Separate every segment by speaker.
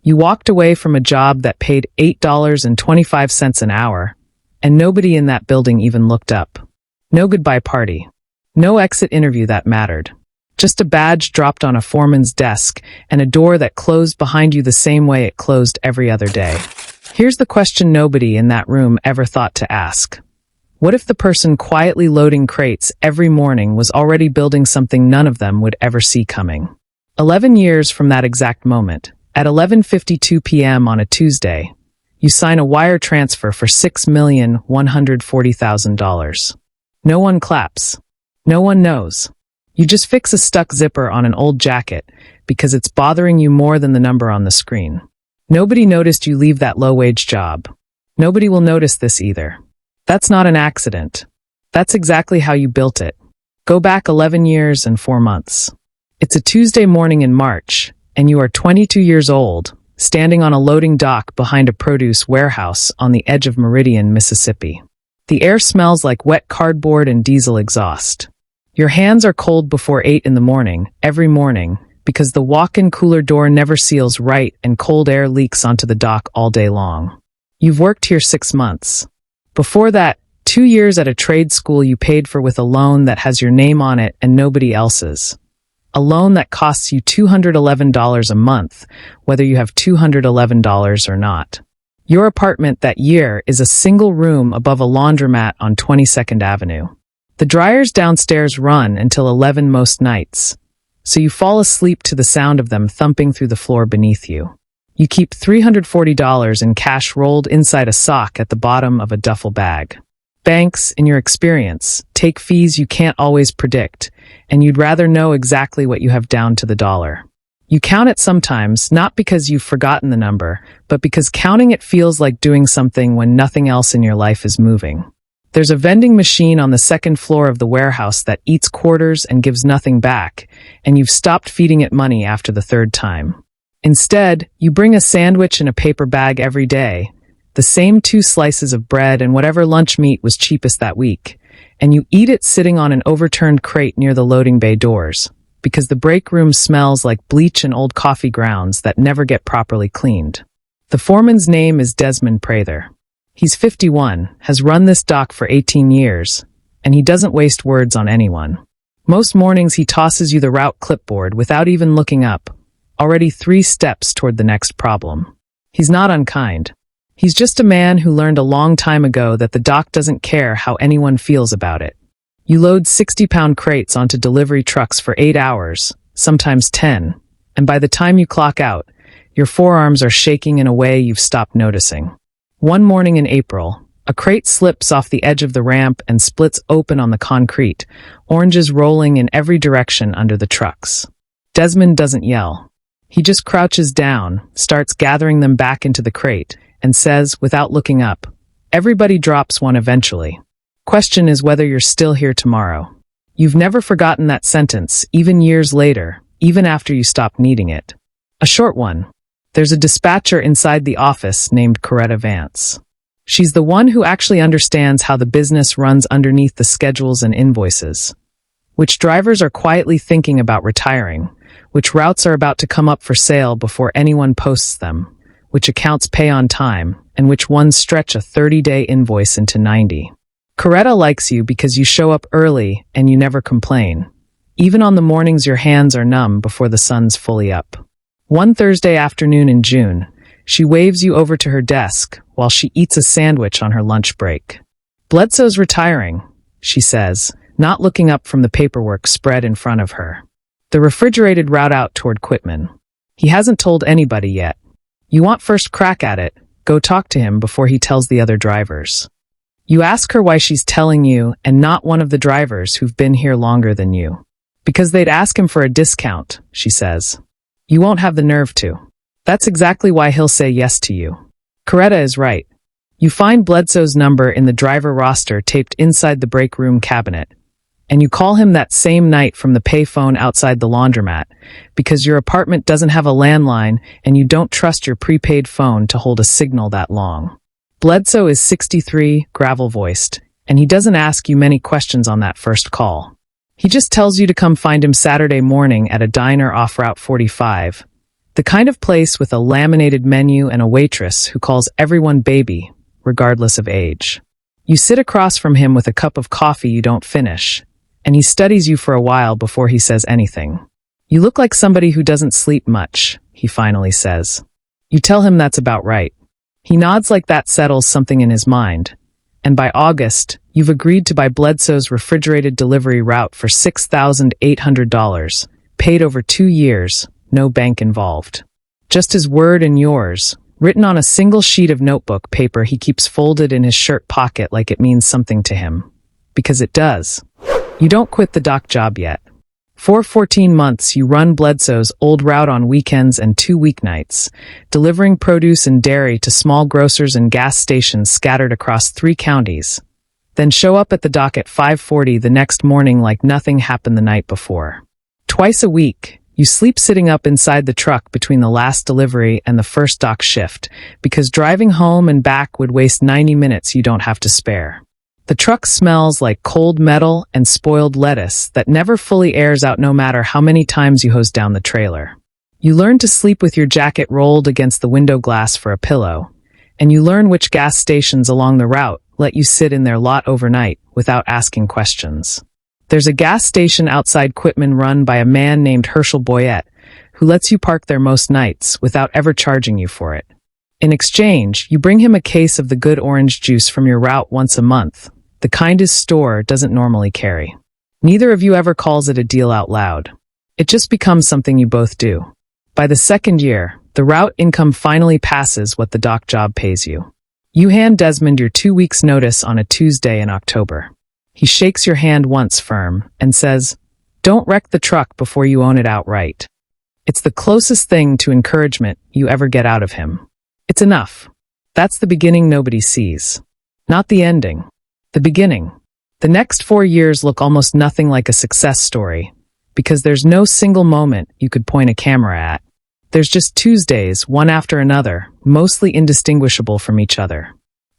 Speaker 1: You walked away from a job that paid $8.25 an hour, and nobody in that building even looked up. No goodbye party. No exit interview that mattered. Just a badge dropped on a foreman's desk and a door that closed behind you the same way it closed every other day. Here's the question nobody in that room ever thought to ask. What if the person quietly loading crates every morning was already building something none of them would ever see coming? 11 years from that exact moment, at 11:52 p.m. on a Tuesday, you sign a wire transfer for $6,140,000. No one claps. No one knows. You just fix a stuck zipper on an old jacket because it's bothering you more than the number on the screen. Nobody noticed you leave that low-wage job. Nobody will notice this either. That's not an accident. That's exactly how you built it. Go back 11 years and 4 months. It's a Tuesday morning in March, and you are 22 years old, standing on a loading dock behind a produce warehouse on the edge of Meridian, Mississippi. The air smells like wet cardboard and diesel exhaust. Your hands are cold before 8 in the morning, every morning, because the walk-in cooler door never seals right and cold air leaks onto the dock all day long. You've worked here 6 months. Before that, 2 years at a trade school you paid for with a loan that has your name on it and nobody else's. A loan that costs you $211 a month, whether you have $211 or not. Your apartment that year is a single room above a laundromat on 22nd Avenue. The dryers downstairs run until 11 most nights, so you fall asleep to the sound of them thumping through the floor beneath you. You keep $340 in cash rolled inside a sock at the bottom of a duffel bag. Banks, in your experience, take fees you can't always predict, and you'd rather know exactly what you have down to the dollar. You count it sometimes, not because you've forgotten the number, but because counting it feels like doing something when nothing else in your life is moving. There's a vending machine on the second floor of the warehouse that eats quarters and gives nothing back, and you've stopped feeding it money after the third time. Instead, you bring a sandwich in a paper bag every day, the same 2 slices of bread and whatever lunch meat was cheapest that week, and you eat it sitting on an overturned crate near the loading bay doors, because the break room smells like bleach and old coffee grounds that never get properly cleaned. The foreman's name is Desmond Prather. He's 51, has run this dock for 18 years, and he doesn't waste words on anyone. Most mornings he tosses you the route clipboard without even looking up, already 3 steps toward the next problem. He's not unkind. He's just a man who learned a long time ago that the dock doesn't care how anyone feels about it. You load 60-pound crates onto delivery trucks for 8 hours, sometimes 10, and by the time you clock out, your forearms are shaking in a way you've stopped noticing. One morning in April, a crate slips off the edge of the ramp and splits open on the concrete, oranges rolling in every direction under the trucks. Desmond doesn't yell. He just crouches down, starts gathering them back into the crate, and says, without looking up, "Everybody drops one eventually. Question is whether you're still here tomorrow." You've never forgotten that sentence, even years later, even after you stopped needing it. A short one. There's a dispatcher inside the office named Coretta Vance. She's the one who actually understands how the business runs underneath the schedules and invoices. Which drivers are quietly thinking about retiring, which routes are about to come up for sale before anyone posts them, which accounts pay on time, and which ones stretch a 30-day invoice into 90. Coretta likes you because you show up early and you never complain, even on the mornings your hands are numb before the sun's fully up. One Thursday afternoon in June, she waves you over to her desk while she eats a sandwich on her lunch break. "Bledsoe's retiring," she says, not looking up from the paperwork spread in front of her. The refrigerated route out toward Quitman. He hasn't told anybody yet. You want first crack at it, go talk to him before he tells the other drivers. You ask her why she's telling you and not one of the drivers who've been here longer than you. Because they'd ask him for a discount, she says. You won't have the nerve to. That's exactly why he'll say yes to you. Coretta is right. You find Bledsoe's number in the driver roster taped inside the break room cabinet, and you call him that same night from the payphone outside the laundromat because your apartment doesn't have a landline and you don't trust your prepaid phone to hold a signal that long. Bledsoe is 63, gravel-voiced, and he doesn't ask you many questions on that first call. He just tells you to come find him Saturday morning at a diner off Route 45, The kind of place with a laminated menu and a waitress who calls everyone baby, regardless of age. You sit across from him with a cup of coffee you don't finish, and he studies you for a while before he says anything. "You look like somebody who doesn't sleep much," he finally says. You tell him that's about right. He nods like that settles something in his mind, and by August, you've agreed to buy Bledsoe's refrigerated delivery route for $6,800, paid over 2 years, no bank involved. Just his word and yours, written on a single sheet of notebook paper he keeps folded in his shirt pocket like it means something to him. Because it does. You don't quit the dock job yet. For 14 months, you run Bledsoe's old route on weekends and 2 weeknights, delivering produce and dairy to small grocers and gas stations scattered across 3 counties. Then show up at the dock at 5:40 the next morning like nothing happened the night before. Twice a week, you sleep sitting up inside the truck between the last delivery and the first dock shift, because driving home and back would waste 90 minutes you don't have to spare. The truck smells like cold metal and spoiled lettuce that never fully airs out no matter how many times you hose down the trailer. You learn to sleep with your jacket rolled against the window glass for a pillow, and you learn which gas stations along the route let you sit in their lot overnight without asking questions. There's a gas station outside Quitman run by a man named Herschel Boyette, who lets you park there most nights without ever charging you for it. In exchange, you bring him a case of the good orange juice from your route once a month, the kind his store doesn't normally carry. Neither of you ever calls it a deal out loud. It just becomes something you both do. By the second year, the route income finally passes what the dock job pays you. You hand Desmond your 2 weeks' notice on a Tuesday in October. He shakes your hand once firm and says, "Don't wreck the truck before you own it outright." It's the closest thing to encouragement you ever get out of him. It's enough. That's the beginning nobody sees. Not the ending. The beginning. The next 4 years look almost nothing like a success story, because there's no single moment you could point a camera at. There's just Tuesdays, one after another, mostly indistinguishable from each other.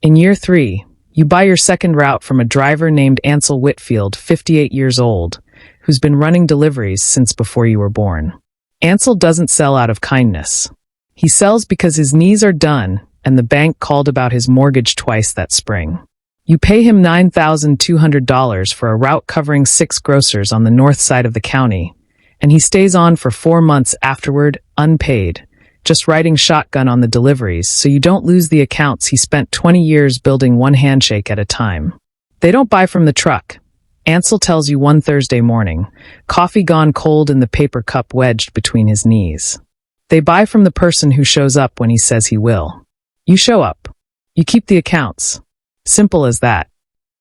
Speaker 1: In year 3, you buy your second route from a driver named Ansel Whitfield, 58 years old, who's been running deliveries since before you were born. Ansel doesn't sell out of kindness. He sells because his knees are done and the bank called about his mortgage twice that spring. You pay him $9,200 for a route covering 6 grocers on the north side of the county, and he stays on for 4 months afterward, unpaid, just riding shotgun on the deliveries so you don't lose the accounts he spent 20 years building one handshake at a time. They don't buy from the truck. Ansel tells you one Thursday morning, coffee gone cold in the paper cup wedged between his knees. They buy from the person who shows up when he says he will. You show up. You keep the accounts. Simple as that.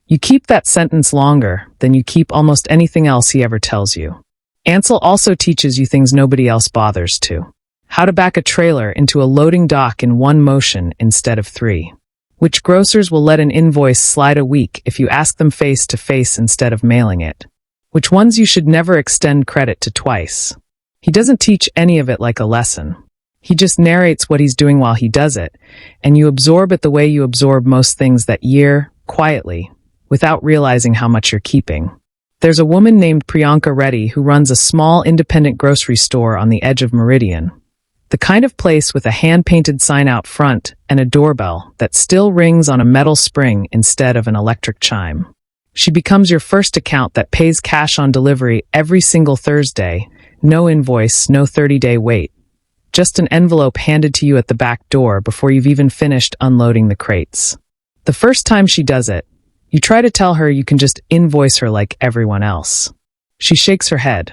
Speaker 1: You keep that sentence longer than you keep almost anything else he ever tells you. Ansel also teaches you things nobody else bothers to. How to back a trailer into a loading dock in 1 motion instead of 3. Which grocers will let an invoice slide a week if you ask them face to face instead of mailing it. Which ones you should never extend credit to twice. He doesn't teach any of it like a lesson. He just narrates what he's doing while he does it, and you absorb it the way you absorb most things that year, quietly, without realizing how much you're keeping. There's a woman named Priyanka Reddy who runs a small independent grocery store on the edge of Meridian. The kind of place with a hand-painted sign out front and a doorbell that still rings on a metal spring instead of an electric chime. She becomes your first account that pays cash on delivery every single Thursday, no invoice, no 30-day wait. Just an envelope handed to you at the back door before you've even finished unloading the crates. The first time she does it, you try to tell her you can just invoice her like everyone else. She shakes her head.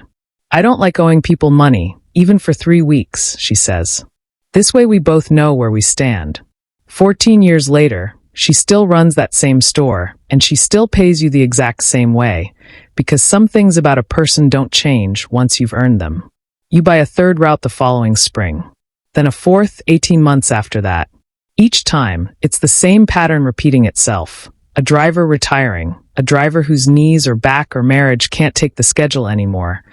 Speaker 1: "I don't like owing people money, even for 3 weeks," she says. This way we both know where we stand. 14 years later, she still runs that same store, and she still pays you the exact same way, because some things about a person don't change once you've earned them. You buy a third route the following spring, then a fourth 18 months after that. Each time, it's the same pattern repeating itself. A driver retiring, a driver whose knees or back or marriage can't take the schedule anymore,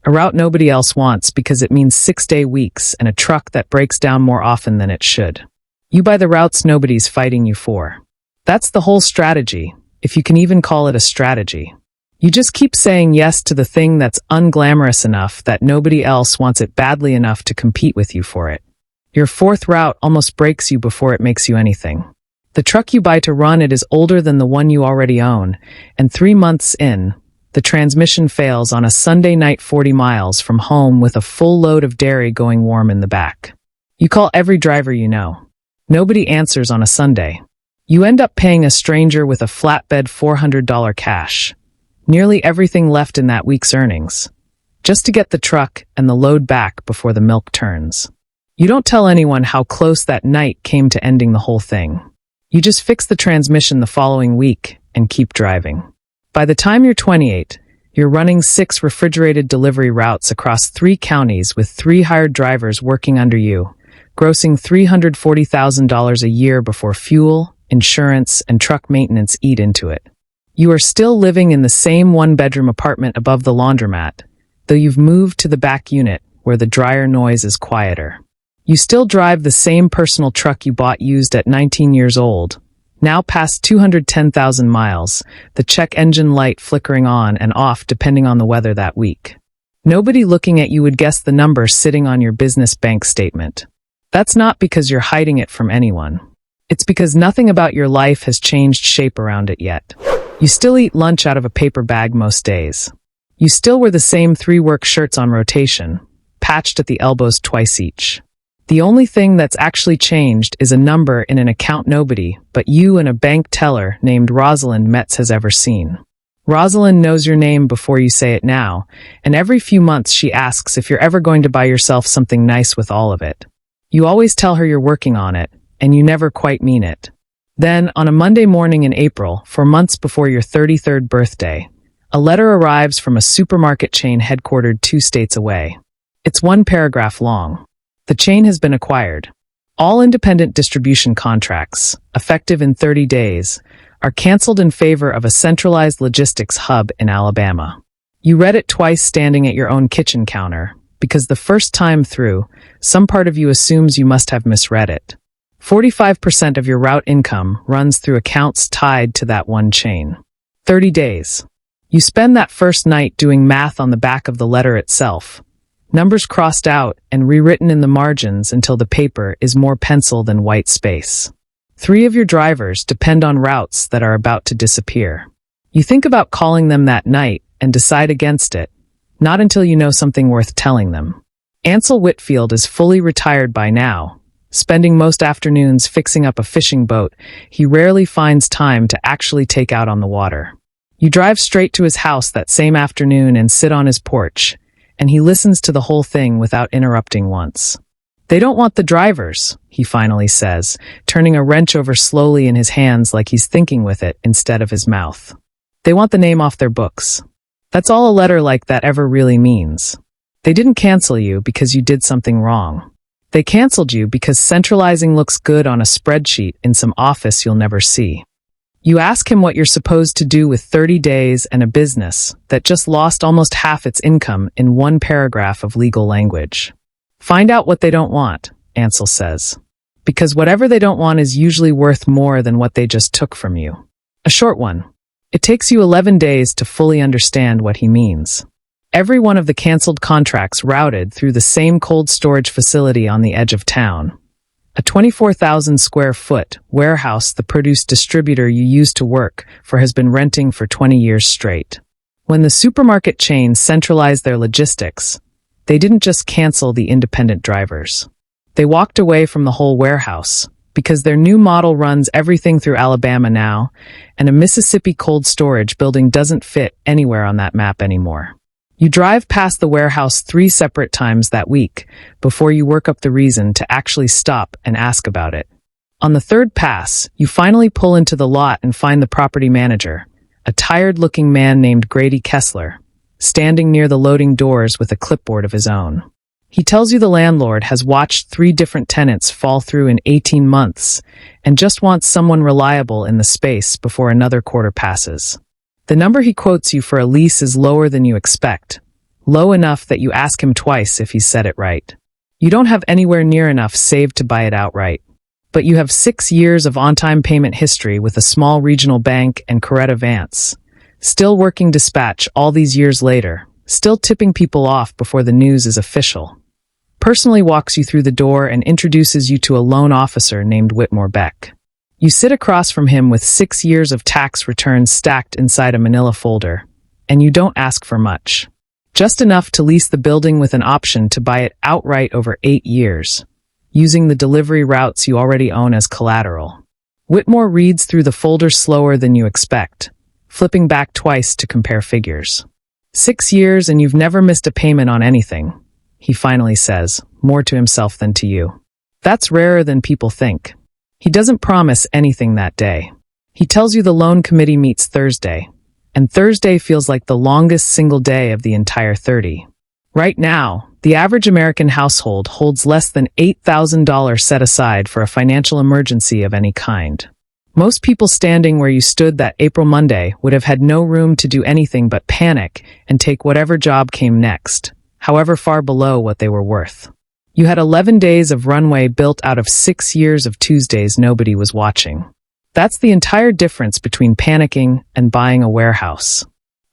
Speaker 1: a route nobody else wants because it means 6-day weeks and a truck that breaks down more often than it should. You buy the routes nobody's fighting you for. That's the whole strategy, if you can even call it a strategy. You just keep saying yes to the thing that's unglamorous enough that nobody else wants it badly enough to compete with you for it. Your fourth route almost breaks you before it makes you anything. The truck you buy to run it is older than the one you already own, and 3 months in, the transmission fails on a Sunday night 40 miles from home with a full load of dairy going warm in the back. You call every driver you know. Nobody answers on a Sunday. You end up paying a stranger with a flatbed $400 cash, nearly everything left in that week's earnings, just to get the truck and the load back before the milk turns. You don't tell anyone how close that night came to ending the whole thing. You just fix the transmission the following week and keep driving. By the time you're 28, you're running 6 refrigerated delivery routes across 3 counties with 3 hired drivers working under you, grossing $340,000 a year before fuel, insurance, and truck maintenance eat into it. You are still living in the same 1-bedroom apartment above the laundromat, though you've moved to the back unit where the dryer noise is quieter. You still drive the same personal truck you bought used at 19 years old, now past 210,000 miles, the check engine light flickering on and off depending on the weather that week. Nobody looking at you would guess the number sitting on your business bank statement. That's not because you're hiding it from anyone. It's because nothing about your life has changed shape around it yet. You still eat lunch out of a paper bag most days. You still wear the same 3 work shirts on rotation, patched at the elbows twice each. The only thing that's actually changed is a number in an account nobody but you and a bank teller named Rosalind Metz has ever seen. Rosalind knows your name before you say it now, and every few months she asks if you're ever going to buy yourself something nice with all of it. You always tell her you're working on it, and you never quite mean it. Then, on a Monday morning in April, 4 months before your 33rd birthday, a letter arrives from a supermarket chain headquartered 2 states away. It's 1 paragraph long. The chain has been acquired. All independent distribution contracts, effective in 30 days, are canceled in favor of a centralized logistics hub in Alabama. You read it twice standing at your own kitchen counter, because the first time through, some part of you assumes you must have misread it. 45% of your route income runs through accounts tied to that one chain. 30 days. You spend that first night doing math on the back of the letter itself, numbers crossed out and rewritten in the margins until the paper is more pencil than white space. 3 of your drivers depend on routes that are about to disappear. You think about calling them that night and decide against it, not until you know something worth telling them. Ansel Whitfield is fully retired by now, spending most afternoons fixing up a fishing boat he rarely finds time to actually take out on the water. You drive straight to his house that same afternoon and sit on his porch, and he listens to the whole thing without interrupting once. "They don't want the drivers," he finally says, turning a wrench over slowly in his hands like he's thinking with it instead of his mouth. "They want the name off their books. That's all a letter like that ever really means. They didn't cancel you because you did something wrong. They canceled you because centralizing looks good on a spreadsheet in some office you'll never see." You ask him what you're supposed to do with 30 days and a business that just lost almost half its income in 1 paragraph of legal language. "Find out what they don't want," Ansel says. "Because whatever they don't want is usually worth more than what they just took from you." A short one. It takes you 11 days to fully understand what he means. Every one of the canceled contracts routed through the same cold storage facility on the edge of town. A 24,000 square foot warehouse the produce distributor you used to work for has been renting for 20 years straight. When the supermarket chains centralized their logistics, they didn't just cancel the independent drivers. They walked away from the whole warehouse, because their new model runs everything through Alabama now, and a Mississippi cold storage building doesn't fit anywhere on that map anymore. You drive past the warehouse 3 separate times that week before you work up the reason to actually stop and ask about it. On the 3rd pass, you finally pull into the lot and find the property manager, a tired-looking man named Grady Kessler, standing near the loading doors with a clipboard of his own. He tells you the landlord has watched 3 different tenants fall through in 18 months and just wants someone reliable in the space before another quarter passes. The number he quotes you for a lease is lower than you expect, low enough that you ask him twice if he said it right. You don't have anywhere near enough saved to buy it outright, but you have 6 years of on-time payment history with a small regional bank and Coretta Vance, Still working dispatch all these years later, still tipping people off before the news is official. Personally walks you through the door and introduces you to a loan officer named Whitmore Beck. You sit across from him with 6 years of tax returns stacked inside a manila folder, and you don't ask for much. Just enough to lease the building with an option to buy it outright over 8 years, using the delivery routes you already own as collateral. Whitmore reads through the folder slower than you expect, flipping back twice to compare figures. 6 years and you've never missed a payment on anything, he finally says, more to himself than to you. That's rarer than people think. He doesn't promise anything that day. He tells you the loan committee meets Thursday, and Thursday feels like the longest single day of the entire 30. Right now, the average American household holds less than $8,000 set aside for a financial emergency of any kind. Most people standing where you stood that April Monday would have had no room to do anything but panic and take whatever job came next, however far below what they were worth. You had 11 days of runway built out of 6 years of Tuesdays nobody was watching. That's the entire difference between panicking and buying a warehouse.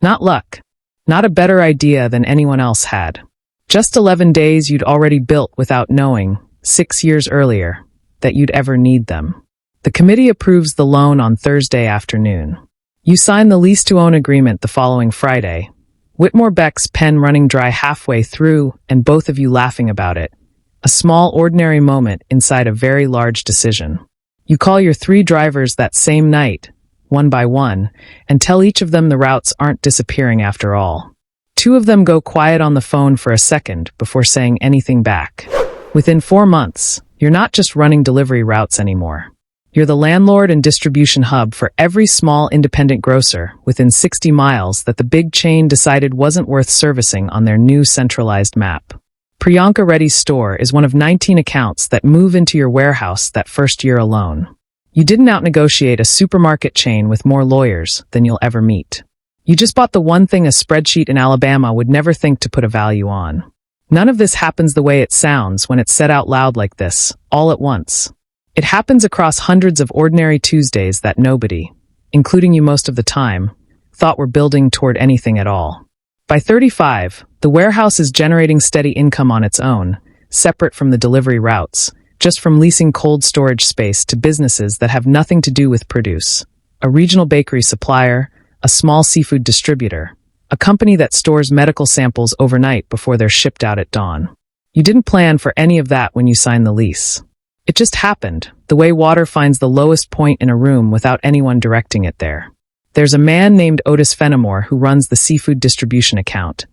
Speaker 1: Not luck. Not a better idea than anyone else had. Just 11 days you'd already built without knowing, 6 years earlier, that you'd ever need them. The committee approves the loan on Thursday afternoon. You sign the lease-to-own agreement the following Friday, Whitmore Beck's pen running dry halfway through and both of you laughing about it. A small, ordinary moment inside a very large decision. You call your 3 drivers that same night, one by one, and tell each of them the routes aren't disappearing after all. 2 of them go quiet on the phone for a second before saying anything back. Within 4 months, you're not just running delivery routes anymore. You're the landlord and distribution hub for every small independent grocer within 60 miles that the big chain decided wasn't worth servicing on their new centralized map. Priyanka Reddy's store is one of 19 accounts that move into your warehouse that first year alone. You didn't outnegotiate a supermarket chain with more lawyers than you'll ever meet. You just bought the one thing a spreadsheet in Alabama would never think to put a value on. None of this happens the way it sounds when it's said out loud like this, all at once. It happens across hundreds of ordinary Tuesdays that nobody, including you most of the time, thought were building toward anything at all. By 35, the warehouse is generating steady income on its own, separate from the delivery routes, just from leasing cold storage space to businesses that have nothing to do with produce. A regional bakery supplier, a small seafood distributor, a company that stores medical samples overnight before they're shipped out at dawn. You didn't plan for any of that when you signed the lease. It just happened, the way water finds the lowest point in a room without anyone directing it there. There's a man named Otis Fenimore who runs the seafood distribution account,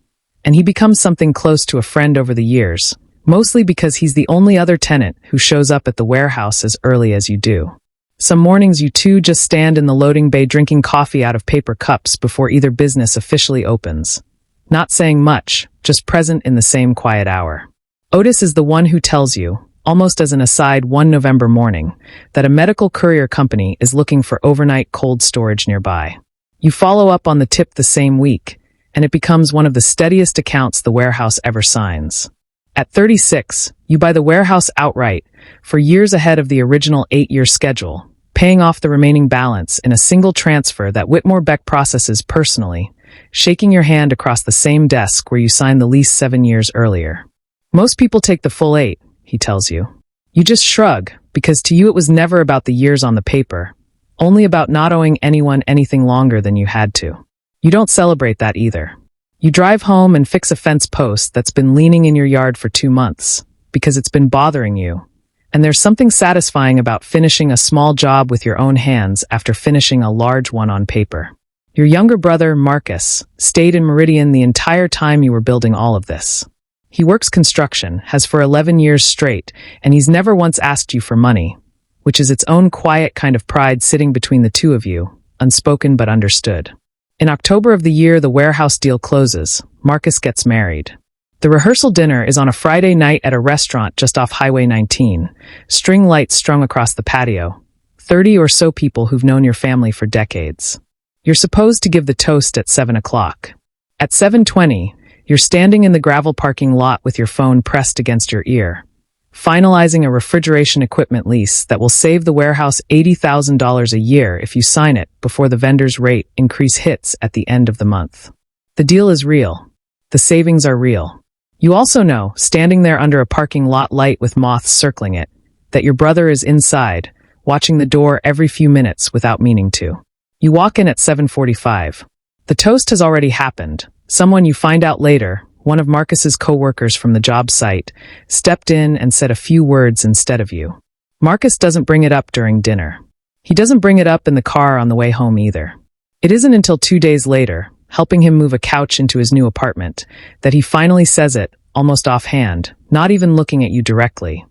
Speaker 1: and he becomes something close to a friend over the years, mostly because he's the only other tenant who shows up at the warehouse as early as you do. Some mornings you two just stand in the loading bay drinking coffee out of paper cups before either business officially opens. Not saying much, just present in the same quiet hour. Otis is the one who tells you, almost as an aside one November morning, that a medical courier company is looking for overnight cold storage nearby. You follow up on the tip the same week, and it becomes one of the steadiest accounts the warehouse ever signs. At 36, you buy the warehouse outright, for years ahead of the original 8-year schedule, paying off the remaining balance in a single transfer that Whitmore Beck processes personally, shaking your hand across the same desk where you signed the lease 7 years earlier. Most people take the full 8, he tells you. You just shrug, because to you it was never about the years on the paper, only about not owing anyone anything longer than you had to. You don't celebrate that either. You drive home and fix a fence post that's been leaning in your yard for 2 months, because it's been bothering you. And there's something satisfying about finishing a small job with your own hands after finishing a large one on paper. Your younger brother, Marcus, stayed in Meridian the entire time you were building all of this. He works construction, has for 11 years straight, and he's never once asked you for money, which is its own quiet kind of pride sitting between the two of you, unspoken but understood. In October of the year the warehouse deal closes, Marcus gets married. The rehearsal dinner is on a Friday night at a restaurant just off Highway 19, string lights strung across the patio, 30 or so people who've known your family for decades. You're supposed to give the toast at 7 o'clock. At 7:20, you're standing in the gravel parking lot with your phone pressed against your ear, finalizing a refrigeration equipment lease that will save the warehouse $80,000 a year if you sign it before the vendor's rate increase hits at the end of the month. The deal is real. The savings are real. You also know, standing there under a parking lot light with moths circling it, that your brother is inside, watching the door every few minutes without meaning to. You walk in at 7:45. The toast has already happened. Someone you find out later, one of Marcus's co-workers from the job site, stepped in and said a few words instead of you. Marcus doesn't bring it up during dinner. He doesn't bring it up in the car on the way home either. It isn't until 2 days later, helping him move a couch into his new apartment, that he finally says it, almost offhand, not even looking at you directly.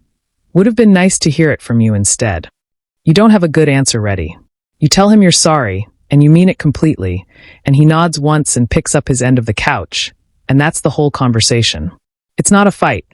Speaker 1: Would have been nice to hear it from you instead. You don't have a good answer ready. You tell him you're sorry, and you mean it completely, and he nods once and picks up his end of the couch, and that's the whole conversation. It's not a fight.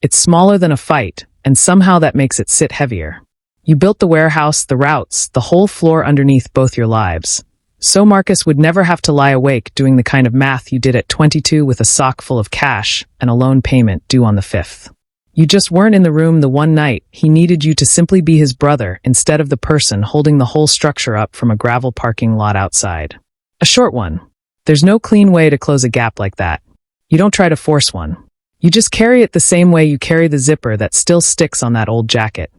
Speaker 1: It's smaller than a fight, and somehow that makes it sit heavier. You built the warehouse, the routes, the whole floor underneath both your lives. So Marcus would never have to lie awake doing the kind of math you did at 22 with a sock full of cash and a loan payment due on the 5th. You just weren't in the room the one night he needed you to simply be his brother instead of the person holding the whole structure up from a gravel parking lot outside. A short one. There's no clean way to close a gap like that. You don't try to force one. You just carry it the same way you carry the zipper that still sticks on that old jacket.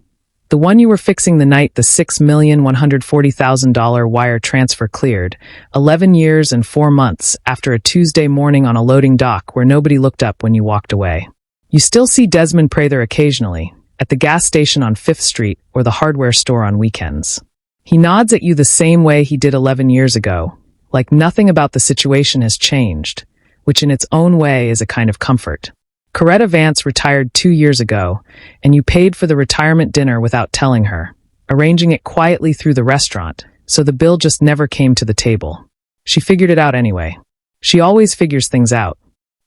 Speaker 1: The one you were fixing the night the $6,140,000 wire transfer cleared, 11 years and 4 months after a Tuesday morning on a loading dock where nobody looked up when you walked away. You still see Desmond Prather occasionally, at the gas station on 5th Street or the hardware store on weekends. He nods at you the same way he did 11 years ago, like nothing about the situation has changed, which in its own way is a kind of comfort. Coretta Vance retired 2 years ago, and you paid for the retirement dinner without telling her, arranging it quietly through the restaurant, so the bill just never came to the table. She figured it out anyway. She always figures things out.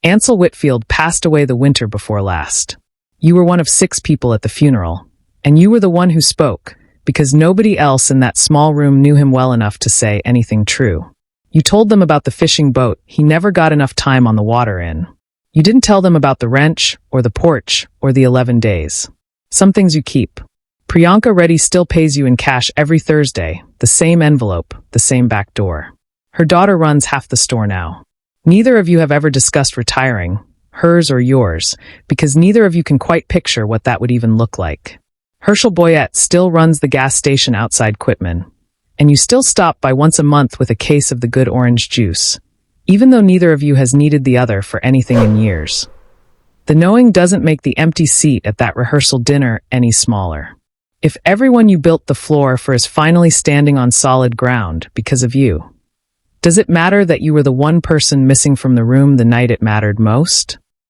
Speaker 1: Ansel Whitfield passed away the winter before last. You were one of 6 people at the funeral, and you were the one who spoke, because nobody else in that small room knew him well enough to say anything true. You told them about the fishing boat he never got enough time on the water in. You didn't tell them about the wrench, or the porch, or the 11 days. Some things you keep. Priyanka Reddy still pays you in cash every Thursday, the same envelope, the same back door. Her daughter runs half the store now. Neither of you have ever discussed retiring, hers or yours, because neither of you can quite picture what that would even look like. Herschel Boyette still runs the gas station outside Quitman, and you still stop by once a month with a case of the good orange juice, even though neither of you has needed the other for anything in years. The knowing doesn't make the empty seat at that rehearsal dinner any smaller. If everyone you built the floor for is finally standing on solid ground because of you, does it matter that you were the one person missing from the room the night it mattered most?